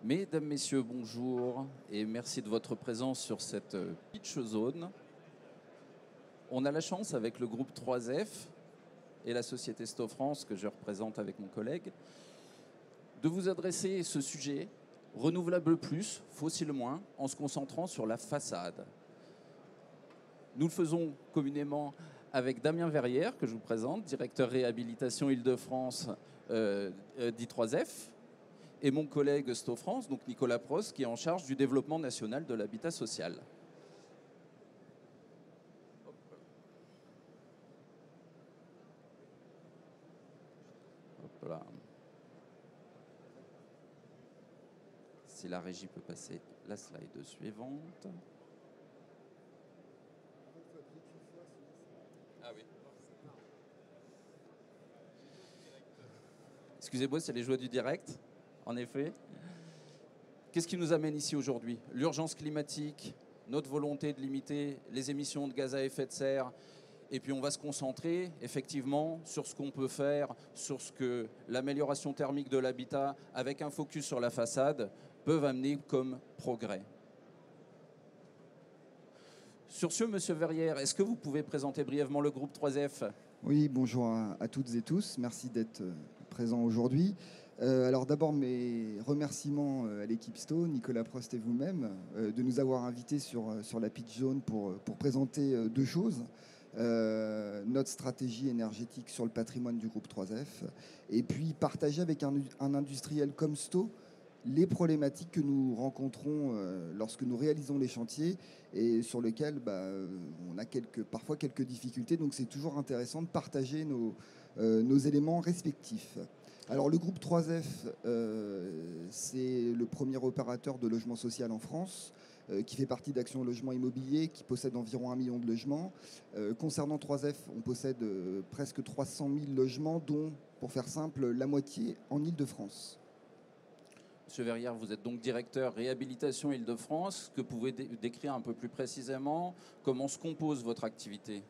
Mesdames, Messieurs, bonjour et merci de votre présence sur cette pitch zone. On a la chance avec le groupe 3F et la société Stofrance que je représente avec mon collègue de vous adresser ce sujet renouvelable plus, fossile moins, en se concentrant sur la façade. Nous le faisons communément avec Damien Verrière, que je vous présente, directeur réhabilitation Île-de-France d'I3F, et mon collègue Stofrance, donc Nicolas Prost, qui est en charge du développement national de l'habitat social. Hop là. Si la régie peut passer la slide suivante. Ah oui. Excusez-moi, c'est les joies du direct, en effet. Qu'est-ce qui nous amène ici aujourd'hui? L'urgence climatique, notre volonté de limiter les émissions de gaz à effet de serre, et puis on va se concentrer effectivement sur ce qu'on peut faire, sur ce que l'amélioration thermique de l'habitat, avec un focus sur la façade, peuvent amener comme progrès. Sur ce, Monsieur Verrière, est-ce que vous pouvez présenter brièvement le groupe 3F? Oui, bonjour à toutes et tous. Merci d'être présents aujourd'hui. Alors d'abord, mes remerciements à l'équipe Sto, Nicolas Prost et vous-même, de nous avoir invités sur la pitch zone pour présenter deux choses. Notre stratégie énergétique sur le patrimoine du groupe 3F, et puis partager avec un industriel comme Sto les problématiques que nous rencontrons lorsque nous réalisons les chantiers et sur lesquels on a parfois quelques difficultés. Donc c'est toujours intéressant de partager nos éléments respectifs. Alors le groupe 3F, c'est le premier opérateur de logement social en France, qui fait partie d'Action Logement Immobilier, qui possède environ 1 million de logements. Concernant 3F, on possède presque 300 000 logements, dont, pour faire simple, la moitié en Île-de-France. Monsieur Verrière, vous êtes donc directeur réhabilitation Île-de-France. Que pouvez-vous décrire un peu plus précisément comment se compose votre activité?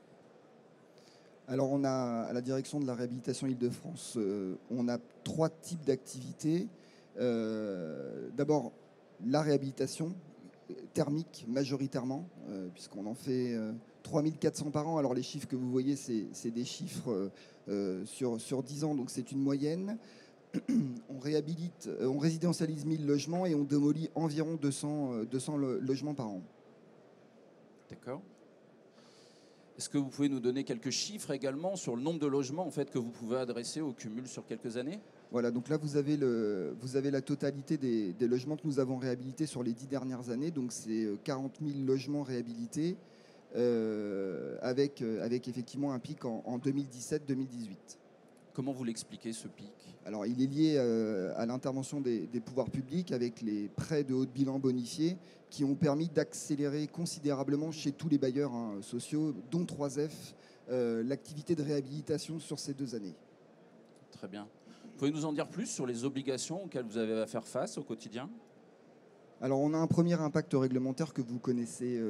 Alors on a, à la direction de la réhabilitation Île-de-France, on a 3 types d'activités. D'abord, la réhabilitation thermique majoritairement, puisqu'on en fait 3400 par an. Alors les chiffres que vous voyez, c'est des chiffres sur 10 ans, donc c'est une moyenne. On résidentialise 1000 logements et on démolit environ 200 logements par an. D'accord. Est-ce que vous pouvez nous donner quelques chiffres également sur le nombre de logements en fait, que vous pouvez adresser au cumul sur quelques années? Voilà, donc là vous avez la totalité des logements que nous avons réhabilités sur les 10 dernières années. Donc c'est 40 000 logements réhabilités avec effectivement un pic en 2017-2018. Comment vous l'expliquez, ce pic? Alors, il est lié à l'intervention des pouvoirs publics avec les prêts de haut de bilan bonifiés qui ont permis d'accélérer considérablement chez tous les bailleurs sociaux, dont 3F, l'activité de réhabilitation sur ces 2 années. Très bien. Pouvez nous en dire plus sur les obligations auxquelles vous avez à faire face au quotidien? Alors, on a un premier impact réglementaire que vous connaissez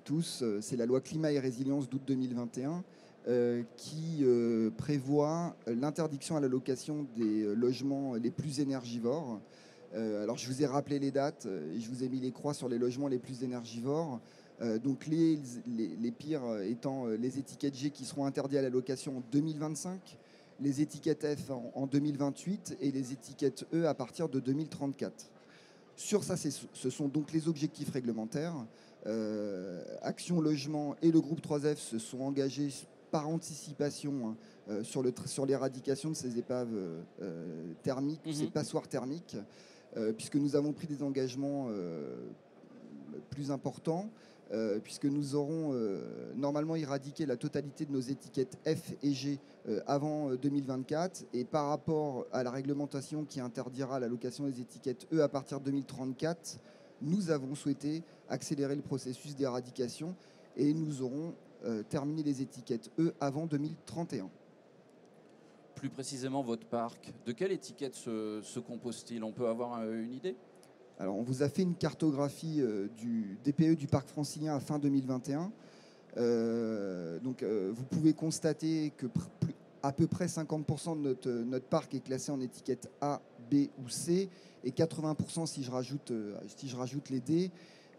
tous, c'est la loi Climat et Résilience d'août 2021, qui prévoit l'interdiction à la location des logements les plus énergivores. Alors je vous ai rappelé les dates et je vous ai mis les croix sur les logements les plus énergivores. Donc les pires étant les étiquettes G qui seront interdits à la location en 2025, les étiquettes F en 2028 et les étiquettes E à partir de 2034. Sur ça, ce sont donc les objectifs réglementaires. Action Logement et le groupe 3F se sont engagés par anticipation sur l'éradication de ces épaves thermiques, ces passoires thermiques, puisque nous avons pris des engagements plus importants, puisque nous aurons normalement éradiqué la totalité de nos étiquettes F et G avant 2024, et par rapport à la réglementation qui interdira la location des étiquettes E à partir de 2034, nous avons souhaité accélérer le processus d'éradication et nous aurons terminer les étiquettes E avant 2031. Plus précisément, votre parc, de quelle étiquette se compose-t-il? On peut avoir une idée? Alors, on vous a fait une cartographie du DPE du parc francilien à fin 2021. Vous pouvez constater que à peu près 50% de notre parc est classé en étiquette A, B ou C, et 80% si je rajoute les D.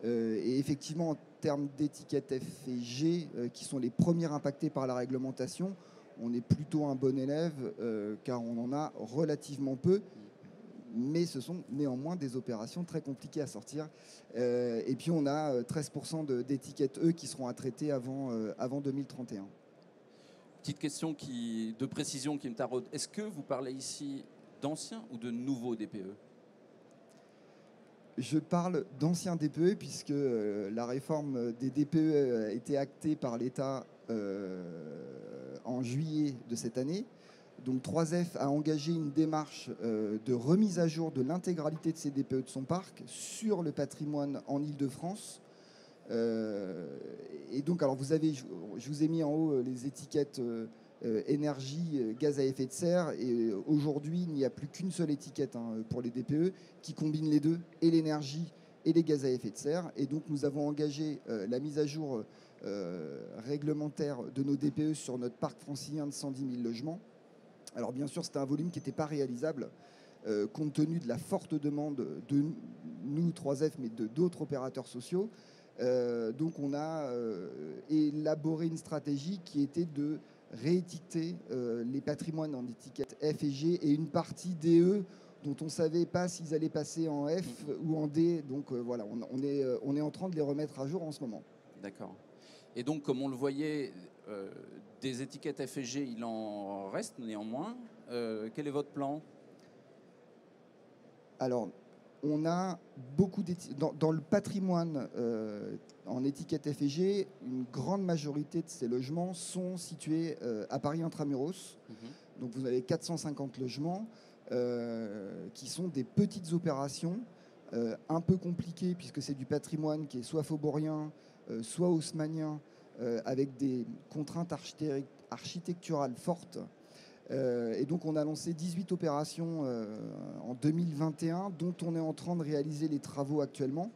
Et effectivement, en termes d'étiquettes F et G, qui sont les premières impactées par la réglementation, on est plutôt un bon élève, car on en a relativement peu. Mais ce sont néanmoins des opérations très compliquées à sortir. Et puis on a 13% d'étiquettes E qui seront à traiter avant 2031. Petite question de précision qui me taraude. Est-ce que vous parlez ici d'anciens ou de nouveaux DPE? Je parle d'anciens DPE puisque la réforme des DPE a été actée par l'État en juillet de cette année. Donc 3F a engagé une démarche de remise à jour de l'intégralité de ces DPE de son parc sur le patrimoine en Île-de-France. Et donc, alors je vous ai mis en haut les étiquettes énergie, gaz à effet de serre. Et aujourd'hui, il n'y a plus qu'une seule étiquette pour les DPE qui combine les deux, et l'énergie et les gaz à effet de serre. Et donc, nous avons engagé la mise à jour réglementaire de nos DPE sur notre parc francilien de 110 000 logements. Alors bien sûr, c'était un volume qui n'était pas réalisable compte tenu de la forte demande de nous, 3F, mais de d'autres opérateurs sociaux. Donc on a élaboré une stratégie qui était de réétiqueter les patrimoines en étiquette F et G et une partie DE dont on ne savait pas s'ils allaient passer en F ou en D. Donc voilà, on est en train de les remettre à jour en ce moment. D'accord. Et donc, comme on le voyait, des étiquettes F et G, il en reste néanmoins. Quel est votre plan? Alors, on a beaucoup dans le patrimoine en étiquette F et G, une grande majorité de ces logements sont situés à Paris intramuros. Donc vous avez 450 logements qui sont des petites opérations un peu compliquées puisque c'est du patrimoine qui est soit faubourien, soit haussmannien, avec des contraintes architecturales fortes. Et donc on a lancé 18 opérations en 2021 dont on est en train de réaliser les travaux actuellement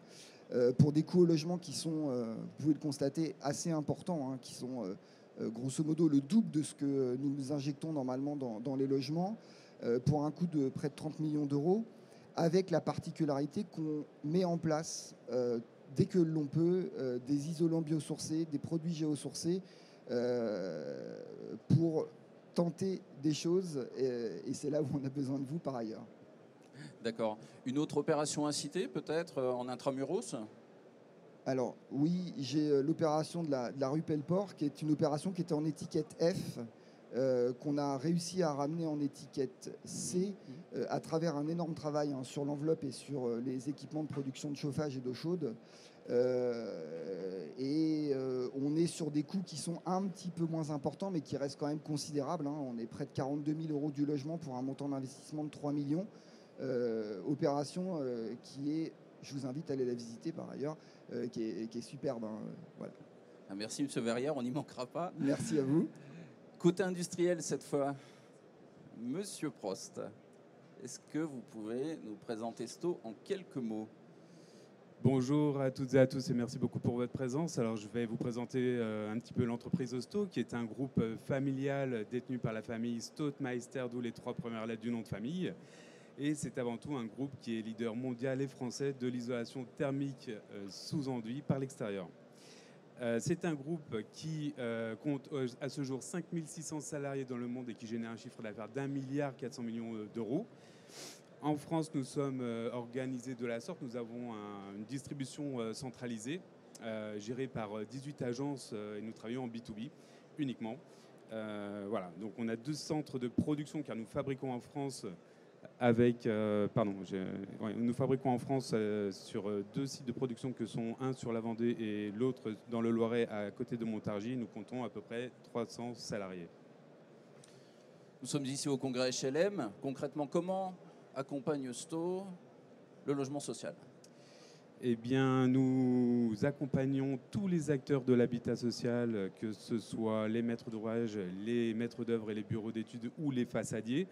pour des coûts au logement qui sont, vous pouvez le constater, assez importants, qui sont grosso modo le double de ce que nous injectons normalement dans les logements pour un coût de près de 30 millions d'euros, avec la particularité qu'on met en place dès que l'on peut des isolants biosourcés, des produits géosourcés pour tenter des choses, et c'est là où on a besoin de vous par ailleurs. D'accord. Une autre opération à citer, peut-être, en intramuros? Alors oui, j'ai l'opération de la rue Pelleport, qui est une opération qui était en étiquette F, qu'on a réussi à ramener en étiquette C à travers un énorme travail sur l'enveloppe et sur les équipements de production de chauffage et d'eau chaude. On est sur des coûts qui sont un petit peu moins importants, mais qui restent quand même considérables. On est près de 42 000 euros du logement pour un montant d'investissement de 3 millions. Opération qui est, je vous invite à aller la visiter par ailleurs, qui est superbe. Voilà. Merci M. Verrière, on n'y manquera pas. Merci à vous. Côté industriel cette fois, Monsieur Prost, est-ce que vous pouvez nous présenter Sto en quelques mots? Bonjour à toutes et à tous et merci beaucoup pour votre présence. Alors je vais vous présenter un petit peu l'entreprise Sto, qui est un groupe familial détenu par la famille Stottmeister, d'où les 3 premières lettres du nom de famille. Et c'est avant tout un groupe qui est leader mondial et français de l'isolation thermique sous enduit par l'extérieur. C'est un groupe qui compte à ce jour 5600 salariés dans le monde et qui génère un chiffre d'affaires d'1,4 milliard d'euros. En France, nous sommes organisés de la sorte. Nous avons une distribution centralisée, gérée par 18 agences et nous travaillons en B2B uniquement. Voilà. Donc on a 2 centres de production car nous fabriquons en France nous fabriquons en France sur 2 sites de production que sont un sur la Vendée et l'autre dans le Loiret à côté de Montargis. Nous comptons à peu près 300 salariés. Nous sommes ici au congrès HLM. Concrètement, comment accompagne Sto le logement social? Eh bien, nous accompagnons tous les acteurs de l'habitat social, que ce soit les maîtres d'ouvrage, les maîtres d'œuvre et les bureaux d'études ou les façadiers,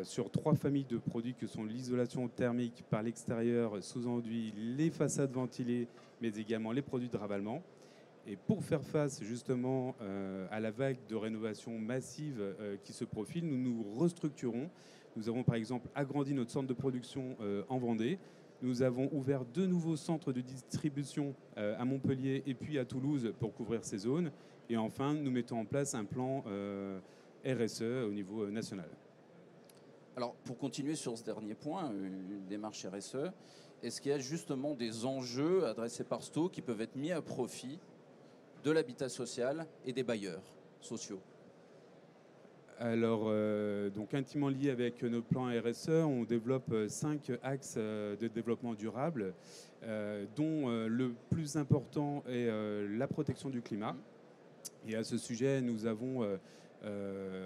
sur 3 familles de produits que sont l'isolation thermique par l'extérieur sous enduit, les façades ventilées, mais également les produits de ravalement. Et pour faire face justement à la vague de rénovation massive qui se profile, nous nous restructurons. Nous avons par exemple agrandi notre centre de production en Vendée. Nous avons ouvert 2 nouveaux centres de distribution à Montpellier et puis à Toulouse pour couvrir ces zones. Et enfin, nous mettons en place un plan RSE au niveau national. Alors, pour continuer sur ce dernier point, une démarche RSE, est-ce qu'il y a justement des enjeux adressés par Sto qui peuvent être mis à profit de l'habitat social et des bailleurs sociaux? Alors, donc intimement lié avec notre plan RSE, on développe 5 axes de développement durable, dont le plus important est la protection du climat. Et à ce sujet, nous avons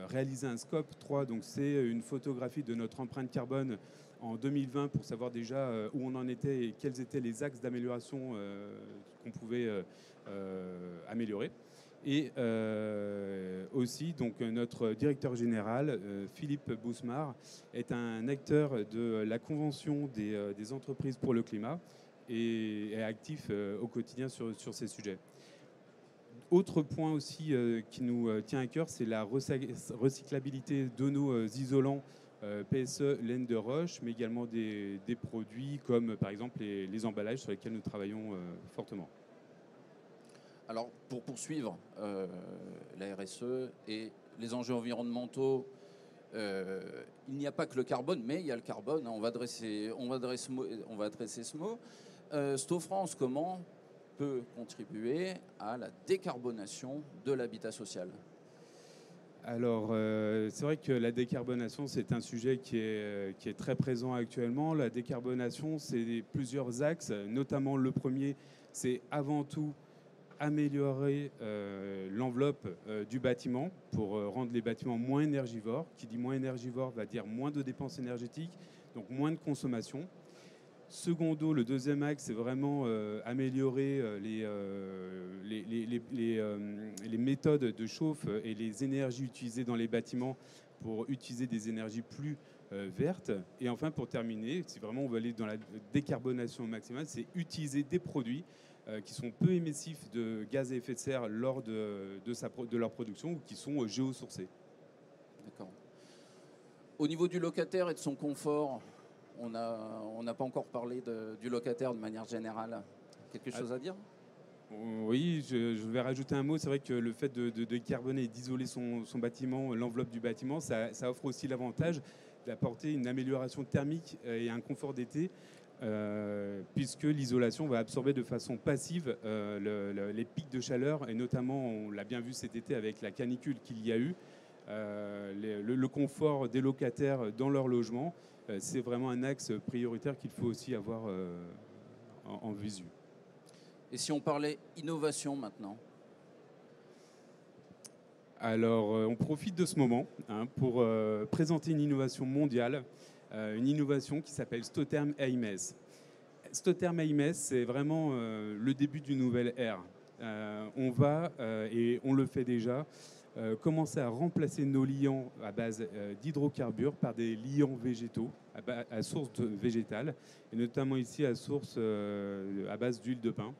réalisé un scope 3, donc c'est une photographie de notre empreinte carbone en 2020 pour savoir déjà où on en était et quels étaient les axes d'amélioration qu'on pouvait améliorer. Et aussi, donc, notre directeur général, Philippe Bousmar, est un acteur de la Convention des entreprises pour le climat et est actif au quotidien sur ces sujets. Autre point aussi qui nous tient à cœur, c'est la recyclabilité de nos isolants PSE laine de roche, mais également des produits comme par exemple les emballages sur lesquels nous travaillons fortement. Alors, pour poursuivre la RSE et les enjeux environnementaux, il n'y a pas que le carbone, mais il y a le carbone. On va adresser ce mot. Sto France, comment peut contribuer à la décarbonation de l'habitat social? Alors, c'est vrai que la décarbonation, c'est un sujet qui est très présent actuellement. La décarbonation, c'est plusieurs axes, notamment le premier, c'est avant tout améliorer l'enveloppe du bâtiment pour rendre les bâtiments moins énergivores. Qui dit moins énergivore va dire moins de dépenses énergétiques, donc moins de consommation. Secondo, le deuxième axe, c'est vraiment améliorer les méthodes de chauffe et les énergies utilisées dans les bâtiments pour utiliser des énergies plus vertes. Et enfin, pour terminer, si vraiment on veut aller dans la décarbonation maximale, c'est utiliser des produits qui sont peu émissifs de gaz à effet de serre lors de leur production ou qui sont géosourcés. D'accord. Au niveau du locataire et de son confort, on n'a pas encore parlé du locataire de manière générale. Quelque chose à dire? Oui, je vais rajouter un mot. C'est vrai que le fait de décarboner et d'isoler son bâtiment, l'enveloppe du bâtiment, ça offre aussi l'avantage d'apporter une amélioration thermique et un confort d'été. Puisque l'isolation va absorber de façon passive les pics de chaleur, et notamment, on l'a bien vu cet été avec la canicule qu'il y a eu, le confort des locataires dans leur logement, c'est vraiment un axe prioritaire qu'il faut aussi avoir en visu. Et si on parlait innovation maintenant? Alors, on profite de ce moment pour présenter une innovation mondiale, une innovation qui s'appelle Stotherm AIMES. Stotherm AIMES, c'est vraiment le début d'une nouvelle ère. On va, et on le fait déjà, commencer à remplacer nos liants à base d'hydrocarbures par des liants végétaux à source végétale, et notamment ici à source à base d'huile de pin.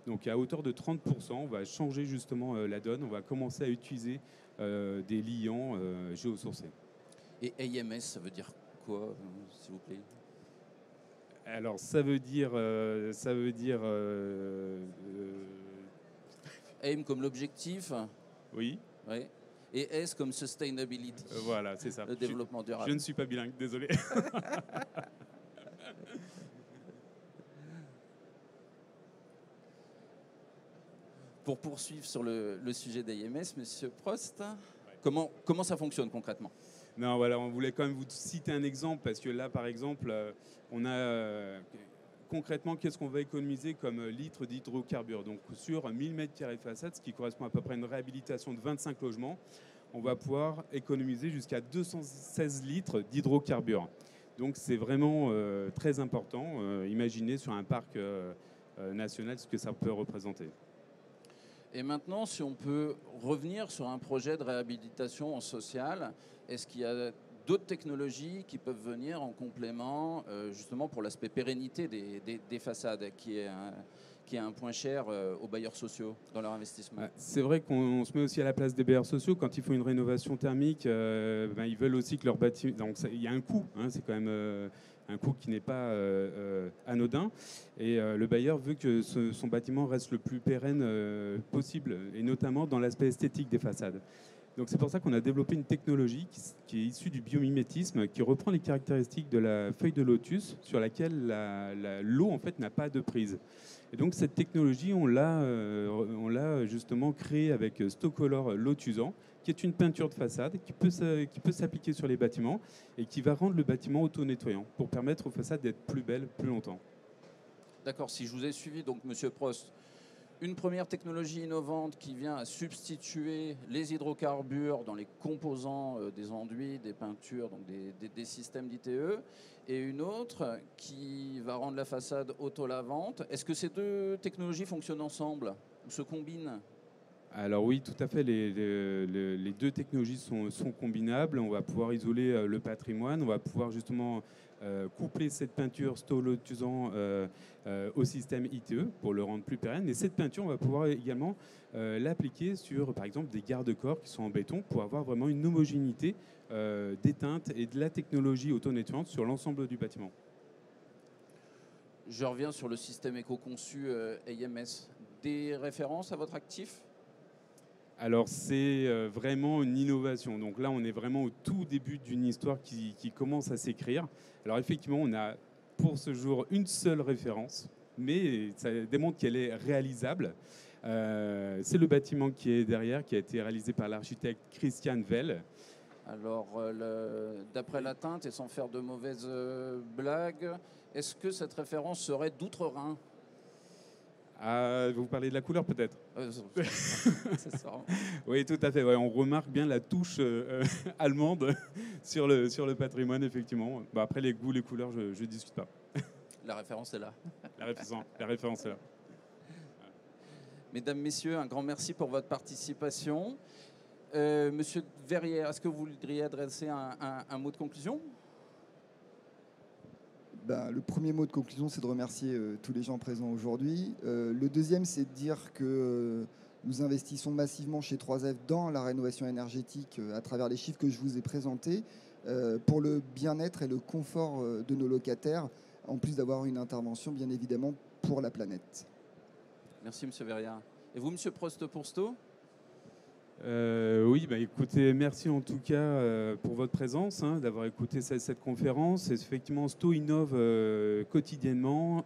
Donc à hauteur de 30%, on va changer justement la donne. On va commencer à utiliser des liants géosourcés. Et AIMS, ça veut dire quoi, s'il vous plaît? Alors ça veut dire AIM comme l'objectif. Oui. Ouais. Et S comme sustainability. Voilà, c'est ça. Le développement durable. Je ne suis pas bilingue, désolé. Pour poursuivre sur le sujet d'AIMS, Monsieur Prost, comment ça fonctionne concrètement? Non, voilà, on voulait quand même vous citer un exemple, parce que là, par exemple, on a concrètement, qu'est-ce qu'on va économiser comme litres d'hydrocarbures? Donc sur 1000 m² façade, ce qui correspond à peu près à une réhabilitation de 25 logements, on va pouvoir économiser jusqu'à 216 litres d'hydrocarbures. Donc c'est vraiment très important. Imaginez sur un parc national ce que ça peut représenter. Et maintenant, si on peut revenir sur un projet de réhabilitation en social, est-ce qu'il y a d'autres technologies qui peuvent venir en complément, justement pour l'aspect pérennité des façades, qui est un point cher aux bailleurs sociaux dans leur investissement. C'est vrai qu'on se met aussi à la place des bailleurs sociaux. Quand ils font une rénovation thermique, ils veulent aussi que leur bâtiment... Donc il y a un coût, hein, c'est quand même un coût qui n'est pas anodin. Et le bailleur veut que son bâtiment reste le plus pérenne possible, et notamment dans l'aspect esthétique des façades. Donc c'est pour ça qu'on a développé une technologie qui est issue du biomimétisme, qui reprend les caractéristiques de la feuille de lotus sur laquelle l'eau en fait n'a pas de prise. Et donc cette technologie, on l'a justement créée avec Stocolor Lotusan, qui est une peinture de façade qui peut s'appliquer sur les bâtiments et qui va rendre le bâtiment auto-nettoyant pour permettre aux façades d'être plus belles plus longtemps. D'accord, si je vous ai suivi, donc Monsieur Prost, une première technologie innovante qui vient à substituer les hydrocarbures dans les composants des enduits, des peintures, donc des systèmes d'ITE, et une autre qui va rendre la façade auto-lavante. Est-ce que ces deux technologies fonctionnent ensemble ou se combinent ? Alors oui, tout à fait, les deux technologies sont combinables. On va pouvoir isoler le patrimoine, on va pouvoir justement coupler cette peinture Stolotusan au système ITE pour le rendre plus pérenne. Et cette peinture, on va pouvoir également l'appliquer sur, par exemple, des garde-corps qui sont en béton pour avoir vraiment une homogénéité des teintes et de la technologie auto-nettoyante sur l'ensemble du bâtiment. Je reviens sur le système éco-conçu AMS. Des références à votre actif ? Alors c'est vraiment une innovation. Donc là, on est vraiment au tout début d'une histoire qui commence à s'écrire. Alors effectivement, on a pour ce jour une seule référence, mais ça démontre qu'elle est réalisable. C'est le bâtiment qui est derrière, qui a été réalisé par l'architecte Christian Well. Alors, d'après la teinte, et sans faire de mauvaises blagues, est-ce que cette référence serait d'outre-Rhin ? Vous parlez de la couleur peut-être C'est ça. Oui, tout à fait. Ouais, on remarque bien la touche allemande sur le patrimoine, effectivement. Bah, après, les goûts, les couleurs, je ne discute pas. La référence est là. La référence est là. Mesdames, Messieurs, un grand merci pour votre participation. Monsieur Verrières, est-ce que vous voudriez adresser un mot de conclusion ? Le premier mot de conclusion, c'est de remercier tous les gens présents aujourd'hui. Le deuxième, c'est de dire que nous investissons massivement chez 3F dans la rénovation énergétique à travers les chiffres que je vous ai présentés pour le bien-être et le confort de nos locataires, en plus d'avoir une intervention, bien évidemment, pour la planète. Merci, Monsieur Verrières. Et vous, Monsieur Prost-Poursteau ? Oui, écoutez, merci en tout cas pour votre présence, d'avoir écouté cette conférence. Effectivement, Sto innove quotidiennement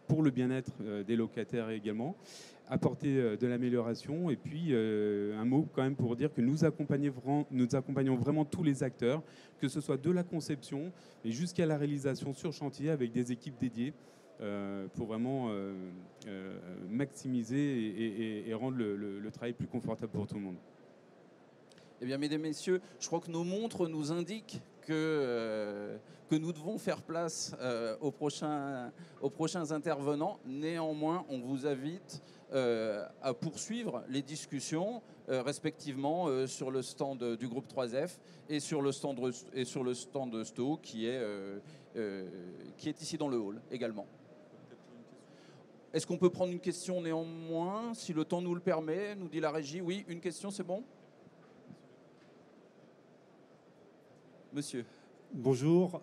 pour le bien-être des locataires également, apporter de l'amélioration. Et puis, un mot quand même pour dire que nous accompagnons vraiment tous les acteurs, que ce soit de la conception et jusqu'à la réalisation sur chantier avec des équipes dédiées. Pour vraiment maximiser et rendre le travail plus confortable pour tout le monde. Eh bien, mesdames, messieurs, je crois que nos montres nous indiquent que nous devons faire place aux prochains intervenants. Néanmoins, on vous invite à poursuivre les discussions respectivement sur le stand du groupe 3F et sur le stand de Sto qui est ici dans le hall également. Est-ce qu'on peut prendre une question néanmoins, si le temps nous le permet, nous dit la régie. Oui, une question, c'est bon ? Monsieur. Bonjour,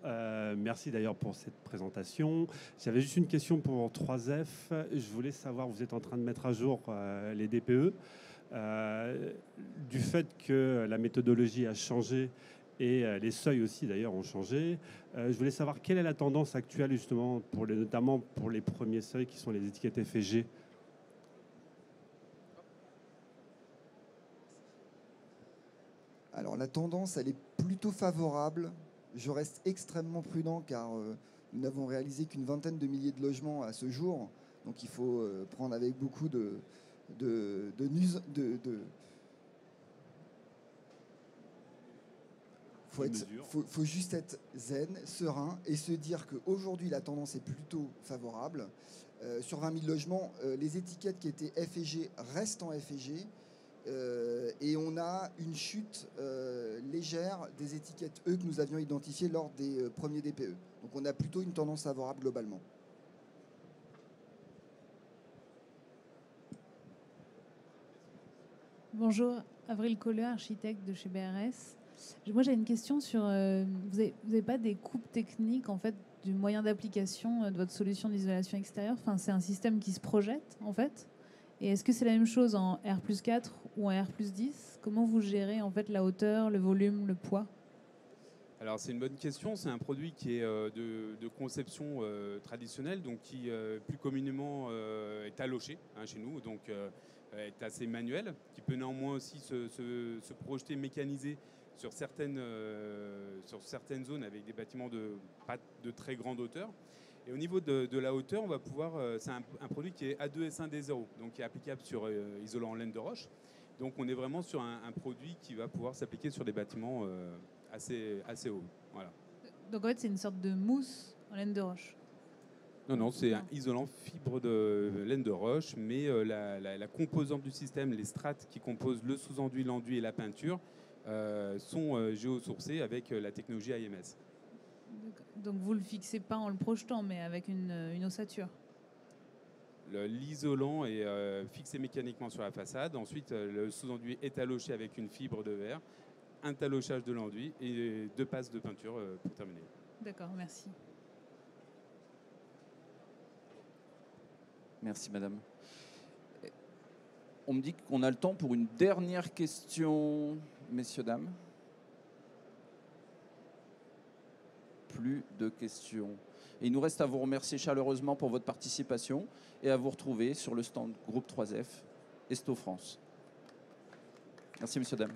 merci d'ailleurs pour cette présentation. J'avais juste une question pour 3F. Je voulais savoir, vous êtes en train de mettre à jour les DPE. Du fait que la méthodologie a changé et les seuils aussi d'ailleurs ont changé, je voulais savoir quelle est la tendance actuelle justement, notamment pour les premiers seuils qui sont les étiquettes F et G. Alors la tendance, elle est plutôt favorable. Je reste extrêmement prudent car nous n'avons réalisé qu'une vingtaine de milliers de logements à ce jour. Donc il faut prendre avec beaucoup faut juste être zen, serein et se dire qu'aujourd'hui la tendance est plutôt favorable. Sur 20 000 logements, les étiquettes qui étaient F et G restent en F et G. Et on a une chute légère des étiquettes E que nous avions identifiées lors des premiers DPE. Donc on a plutôt une tendance favorable globalement. Bonjour, Avril Colleux, architecte de chez BRS. Moi, j'ai une question sur... vous n'avez pas des coupes techniques, en fait, du moyen d'application de votre solution d'isolation extérieure? Enfin, c'est un système qui se projette, en fait. Et est-ce que c'est la même chose en R+4 ou en R+10? Comment vous gérez, en fait, la hauteur, le volume, le poids? Alors c'est une bonne question, c'est un produit qui est de conception traditionnelle, donc qui plus communément est taloché chez nous, donc est assez manuel, qui peut néanmoins aussi se projeter mécanisé sur certaines zones avec des bâtiments pas de très grande hauteur. Et au niveau de la hauteur, on va pouvoir, c'est un produit qui est A2S1D0, donc qui est applicable sur isolant en laine de roche. Donc on est vraiment sur un produit qui va pouvoir s'appliquer sur des bâtiments assez haut. Voilà. Donc en fait, c'est une sorte de mousse en laine de roche. Non, c'est un isolant fibre de laine de roche, mais la composante du système, les strates qui composent le sous-enduit, l'enduit et la peinture sont géosourcées avec la technologie AMS. Donc vous ne le fixez pas en le projetant, mais avec une ossature? L'isolant est fixé mécaniquement sur la façade. Ensuite, le sous-enduit est taloché avec une fibre de verre, un talochage de l'enduit et 2 passes de peinture pour terminer. D'accord, merci. Merci, madame. On me dit qu'on a le temps pour une dernière question, messieurs, dames. Plus de questions. Et il nous reste à vous remercier chaleureusement pour votre participation et à vous retrouver sur le stand Groupe 3F Esto France. Merci, messieurs, dames.